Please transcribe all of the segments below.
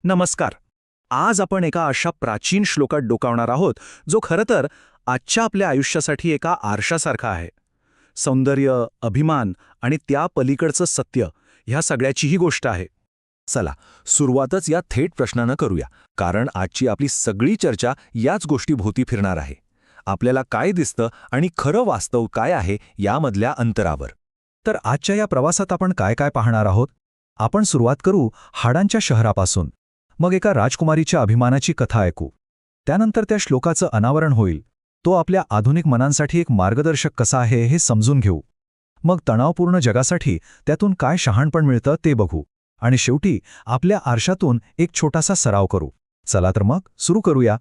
नमस्कार. आज आपण एका अशा प्राचीन श्लोकात डोकावणार आहोत जो खरं तर आजच्या आपल्या आयुष्यासाठी एका आरशासारखा आहे. सौंदर्य, अभिमान आणि त्या पलीकडचं सत्य ह्या सगळ्याची ही गोष्ट आहे. चला सुरुवातच या थेट प्रश्नानं करूया, कारण आजची आपली सगळी चर्चा याच गोष्टीभोवती फिरणार आहे. आपल्याला काय दिसतं आणि खरं वास्तव काय आहे यामधल्या अंतरावर. तर आजच्या या प्रवासात आपण काय काय पाहणार आहोत? आपण सुरुवात करू हाडांच्या शहरापासून. मग एका राजकुमारीच्या अभिमानाची कथा ऐकू. त्यानंतर त्या श्लोकाचं अनावरण होईल. तो आपल्या आधुनिक मनांसाठी एक मार्गदर्शक कसा आहे हे समजून घेऊ. मग तणावपूर्ण जगासाठी त्यातून काय शहाणपण मिळतं ते बघू. आणि शेवटी आपल्या आरशातून एक छोटासा सराव करू. चला तर मग सुरू करूया.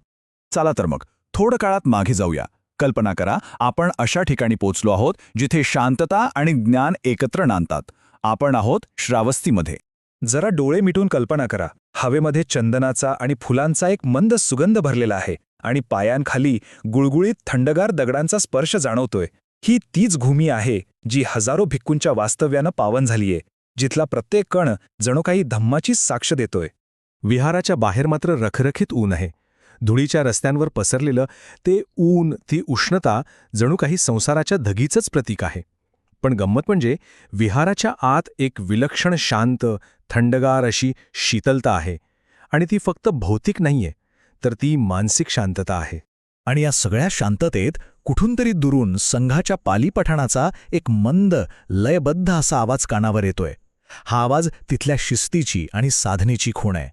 चला तर मग थोडं काळात मागे जाऊया. कल्पना करा, आपण अशा ठिकाणी पोचलो आहोत जिथे शांतता आणि ज्ञान एकत्र नांदतात. आपण आहोत श्रावस्तीमध्ये. जरा डोळे मिटून कल्पना करा. हवेमध्ये चंदनाचा आणि फुलांचा एक मंद सुगंध भरलेला आहे आणि पायांखाली गुळगुळीत थंडगार दगडांचा स्पर्श जाणवतोय. ही तीच भूमी आहे जी हजारो भिक्खूंच्या वास्तव्यानं पावन झालीये, जिथला प्रत्येक कण जणू काही धम्माचीच साक्ष देतोय. विहाराच्या बाहेर मात्र रखरखीत ऊन आहे. धुळीच्या रस्त्यांवर पसरलेलं ते ऊन, ती उष्णता जणू काही संसाराच्या धगीचंच प्रतीक आहे. पण गंमत म्हणजे विहाराच्या आत एक विलक्षण शांत, थंडगार अशी शीतलता आहे. आणि ती फक्त भौतिक नाहीये, तर ती मानसिक शांतता आहे. आणि या सगळ्या शांततेत कुठून तरी दुरून संघाच्या पालीपठाणाचा एक मंद, लयबद्ध असा आवाज कानावर येतोय. हा आवाज तिथल्या शिस्तीची आणि साधनेची खूण आहे.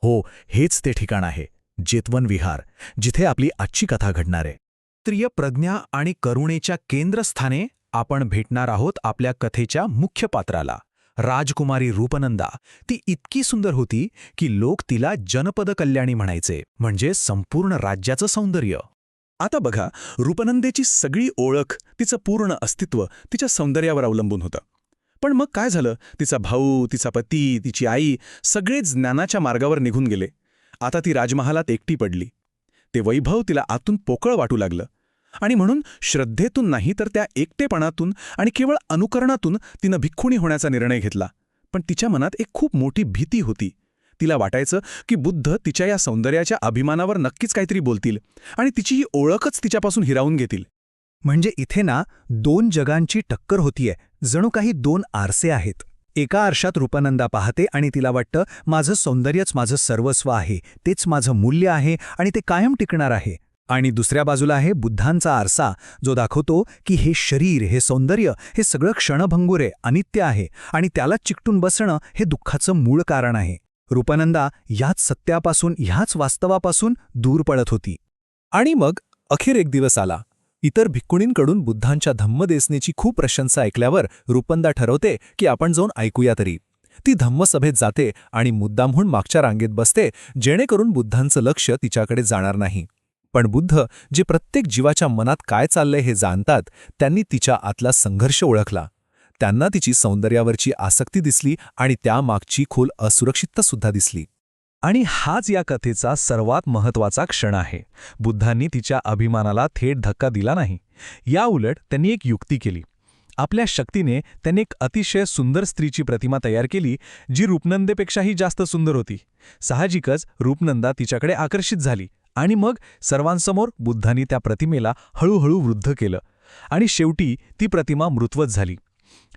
हो, हेच ते ठिकाण आहे, जेतवन विहार, जिथे आपली आजची कथा घडणार आहे. स्त्रिय प्रज्ञा आणि करुणेच्या केंद्रस्थाने आपण भेटणार आहोत आपल्या कथेच्या मुख्य पात्राला, राजकुमारी रूपनंदा. ती इतकी सुंदर होती की लोक तिला जनपद कल्याणी म्हणायचे, म्हणजे संपूर्ण राज्याचं सौंदर्य. आता बघा, रूपनंदेची सगळी ओळख, तिचं पूर्ण अस्तित्व तिच्या सौंदर्यावर अवलंबून होतं. पण मग काय झालं? तिचा भाऊ, तिचा पती, तिची आई सगळे ज्ञानाच्या मार्गावर निघून गेले. आता ती राजमहालात एकटी पडली. ते वैभव तिला आतून पोकळ वाटू लागलं. आणि म्हणून श्रद्धेतून नाही तर त्या एकटेपणातून आणि केवळ अनुकरणातून तिनं भिक्खुणी होण्याचा निर्णय घेतला. पण तिच्या मनात एक खूप मोठी भीती होती. तिला वाटायचं की बुद्ध तिच्या या सौंदर्याच्या अभिमानावर नक्कीच काहीतरी बोलतील आणि तिची ही ओळखच तिच्यापासून हिरावून घेतील. म्हणजे इथे ना दोन जगांची टक्कर होतीये, जणू काही दोन आरसे आहेत. एका आरशात रूपनंदा पाहते आणि तिला वाटतं माझं सौंदर्यच माझं सर्वस्व आहे, तेच माझं मूल्य आहे आणि ते कायम टिकणार आहे. आणि दुसऱ्या बाजूला आहे बुद्धांचा आरसा, जो दाखवतो की हे शरीर, हे सौंदर्य, हे सगळं क्षणभंगुर आहे, अनित्य आहे आणि त्याला चिकटून बसणं हे दुःखाचं मूळ कारण आहे. रूपनंदा ह्याच सत्यापासून, ह्याच वास्तवापासून दूर पळत होती. आणि मग अखेर एक दिवस आला. इतर भिक्खुणींकडून बुद्धांच्या धम्मदेसनेची खूप प्रशंसा ऐकल्यावर रूपनंदा ठरवते की आपण जाऊन ऐकूया तरी. ती धम्मसभेत जाते आणि मुद्दामहून मागच्या रांगेत बसते, जेणेकरून बुद्धांचं लक्ष तिच्याकडे जाणार नाही. पण बुद्ध, जे प्रत्येक जीवाच्या मनात काय चाललंय हे जाणतात, त्यांनी तिच्या आतला संघर्ष ओळखला. त्यांना तिची सौंदर्यावरची आसक्ती दिसली आणि त्यामागची खोल असुरक्षिततासुद्धा दिसली. आणि हाच या कथेचा सर्वात महत्त्वाचा क्षण आहे. बुद्धांनी तिच्या अभिमानाला थेट धक्का दिला नाही. याउलट त्यांनी एक युक्ती केली. आपल्या शक्तीने त्यांनी एक अतिशय सुंदर स्त्रीची प्रतिमा तयार केली, जी रूपनंदेपेक्षाही जास्त सुंदर होती. साहजिकच रूपनंदा तिच्याकडे आकर्षित झाली आणि मग सर्वांसमोर बुद्धांनी त्या प्रतिमेला हळूहळू वृद्ध केलं आणि शेवटी ती प्रतिमा मृतवत झाली.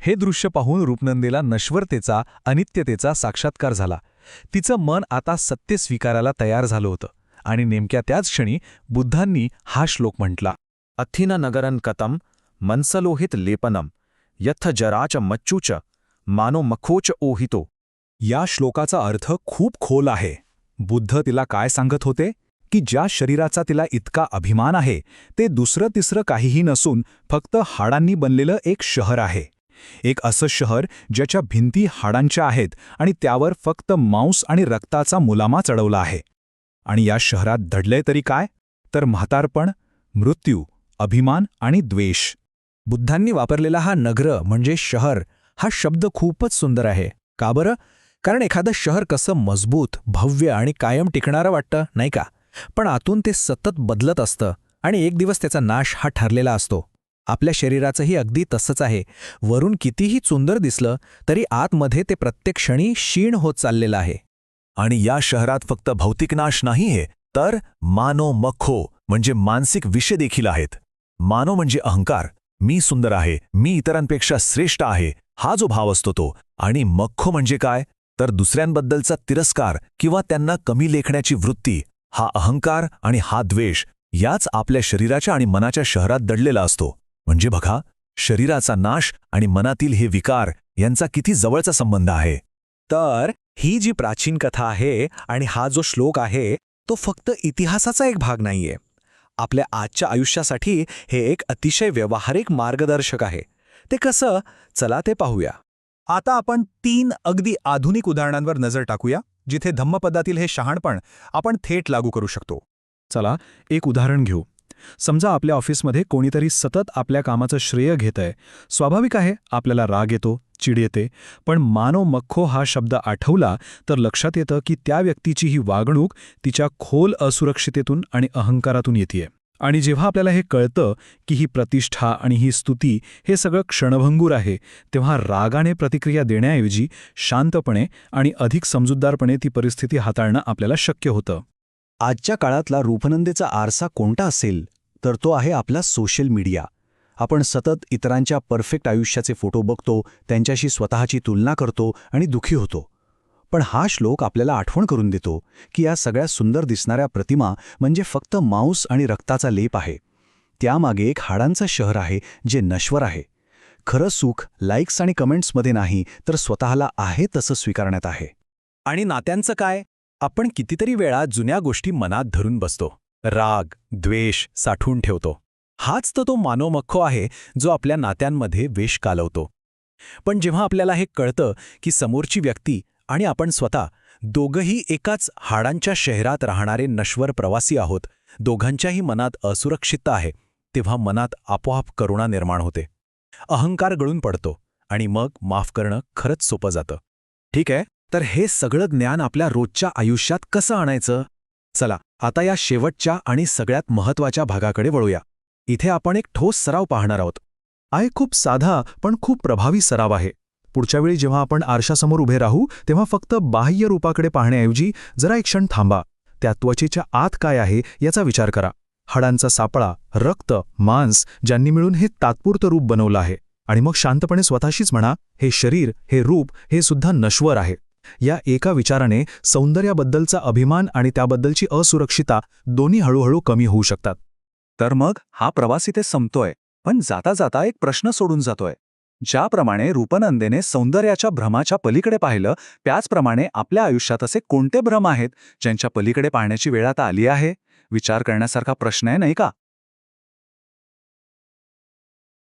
हे दृश्य पाहून रूपनंदेला नश्वरतेचा, अनित्यतेचा साक्षात्कार झाला. तिचं मन आता सत्य स्वीकारायला तयार झालं होतं. आणि नेमक्या त्याच क्षणी बुद्धांनी हा श्लोक म्हटला, अथिन नगरन कतम मनसलोहित लेपनम यथ जराच मच्चूच मानो मखोच ओहितो. या श्लोकाचा अर्थ खूप खोल आहे. बुद्ध तिला काय सांगत होते की ज्या शरीराचा तिला इतका अभिमान आहे, ते दुसरं तिसरं काहीही नसून फक्त हाडांनी बनलेलं एक शहर आहे. एक असं शहर ज्याच्या भिंती हाडांच्या आहेत आणि त्यावर फक्त मांस आणि रक्ताचा मुलामा चढवला आहे. आणि या शहरात दडलंय तरी काय? तर म्हातारपण, मृत्यू, अभिमान आणि द्वेष. बुद्धांनी वापरलेला हा नगर म्हणजे शहर हा शब्द खूपच सुंदर आहे. का बरं? कारण एखादं शहर कसं मजबूत, भव्य आणि कायम टिकणारं वाटतं, नाही का? पण आतून ते सतत बदलत असतं आणि एक दिवस त्याचा नाश हा ठरलेला असतो. आपल्या शरीराचंही अगदी तसंच आहे. वरून कितीही सुंदर दिसलं तरी आतमध्ये ते प्रत्येक क्षणी क्षीण होत चाललेलं आहे. आणि या शहरात फक्त भौतिक नाश नाहीये, तर मानो मखो म्हणजे मानसिक विषय देखील आहेत. मानो म्हणजे अहंकार, मी सुंदर आहे, मी इतरांपेक्षा श्रेष्ठ आहे, हा जो भाव असतो तो. आणि मख्खो म्हणजे काय, तर दुसऱ्यांबद्दलचा तिरस्कार किंवा त्यांना कमी लेखण्याची वृत्ती. हा अहंकार आणि हा द्वेष याच आपल्या शरीराच्या आणि मनाच्या शहरात दडलेला असतो. म्हणजे बघा, शरीराचा नाश आणि मनातील हे विकार यांचा किती जवळचा संबंध आहे. तर ही जी प्राचीन कथा आहे आणि हा जो श्लोक आहे तो फक्त इतिहासाचा एक भाग नाहीये. आपल्या आजच्या आयुष्यासाठी हे एक अतिशय व्यावहारिक मार्गदर्शक आहे. ते कसं, चला ते पाहूया. आता आपण 3 अगदी आधुनिक उदाहरणांवर नजर टाकूया जिथे धम्मपदातील हे शहाणपण आपण थेट लागू करू शकतो. चला एक उदाहरण घेऊ. समजा आपल्या ऑफिसमध्ये कोणीतरी सतत आपल्या कामाचं श्रेय घेतंय. स्वाभाविक आहे, आपल्याला राग येतो, चिड येते. पण मानो मख्खो हा शब्द आठवला तर लक्षात येतं की त्या व्यक्तीची ही वागणूक तिच्या खोल असुरक्षितेतून आणि अहंकारातून येतेय. आणि जेव्हा आपल्याला हे कळतं की ही प्रतिष्ठा आणि ही स्तुती हे सगळं क्षणभंगूर आहे, तेव्हा रागाने प्रतिक्रिया देण्याऐवजी शांतपणे आणि अधिक समजूतदारपणे ती परिस्थिती हाताळणं आपल्याला शक्य होतं. आजच्या काळातला रूपनंदेचा आरसा कोणता असेल तर तो आहे आपला सोशल मीडिया. आपण सतत इतरांच्या परफेक्ट आयुष्याचे फोटो बघतो, त्यांच्याशी स्वतःची तुलना करतो आणि दुःखी होतो. पण हा श्लोक आपल्याला आठवण करून देतो की या सगळ्या सुंदर दिसणाऱ्या प्रतिमा म्हणजे फक्त मांस आणि रक्ताचा लेप आहे. त्यामागे एक हाडांचं शहर आहे जे नश्वर आहे. खरं सुख लाईक्स आणि कमेंट्समध्ये नाही, तर स्वतःला आहे तसं स्वीकारण्यात आहे. आणि नात्यांचं काय? आपण कितीतरी वेळा जुन्या गोष्टी मनात धरून बसतो, राग, द्वेष साठवून ठेवतो. हाच तर तो मानो मख्खो आहे जो आपल्या नात्यांमध्ये वेश कालवतो. पण जेव्हा आपल्याला हे कळतं की समोरची व्यक्ती आणि आपण स्वतः दोघंही एकाच हाडांच्या शहरात राहणारे नश्वर प्रवासी आहोत, दोघांच्याही मनात असुरक्षितता आहे, तेव्हा मनात आपोआप करुणा निर्माण होते. अहंकार गळून पडतो आणि मग माफ करणं खरंच सोपं जातं. ठीक आहे, तर हे सगळं ज्ञान आपल्या रोजच्या आयुष्यात कसं आणायचं? चला आता या शेवटच्या आणि सगळ्यात महत्त्वाच्या भागाकडे वळूया. इथे आपण एक ठोस सराव पाहणार आहोत. खूप साधा पण खूप प्रभावी सराव आहे. पुढच्या वेळी जेव्हा आपण आरशासमोर उभे राहू तेव्हा फक्त बाह्य रूपाकडे पाहण्याऐवजी जरा एक क्षण थांबा. त्या त्वचेच्या आत काय आहे याचा विचार करा. हाडांचा सापळा, रक्त, मांस ज्यांनी मिळून हे तात्पुरतं रूप बनवलं आहे. आणि मग शांतपणे स्वतःशीच म्हणा, हे शरीर, हे रूप, हे सुद्धा नश्वर आहे. या एका विचाराने सौंदर्याबद्दलचा अभिमान आणि त्याबद्दलची असुरक्षितता दोन्ही हळूहळू कमी होऊ शकतात. तर मग हा प्रवास इथे संपतोय, पण जाता जाता एक प्रश्न सोडून जातोय. ज्याप्रमाणे रूपनंदेने सौंदर्याच्या भ्रमाच्या पलीकडे पाहिलं, त्याचप्रमाणे आपल्या आयुष्यात असे कोणते भ्रम आहेत ज्यांच्या पलीकडे पाहण्याची वेळ आता आली आहे? विचार करण्यासारखा प्रश्न आहे, नाही का?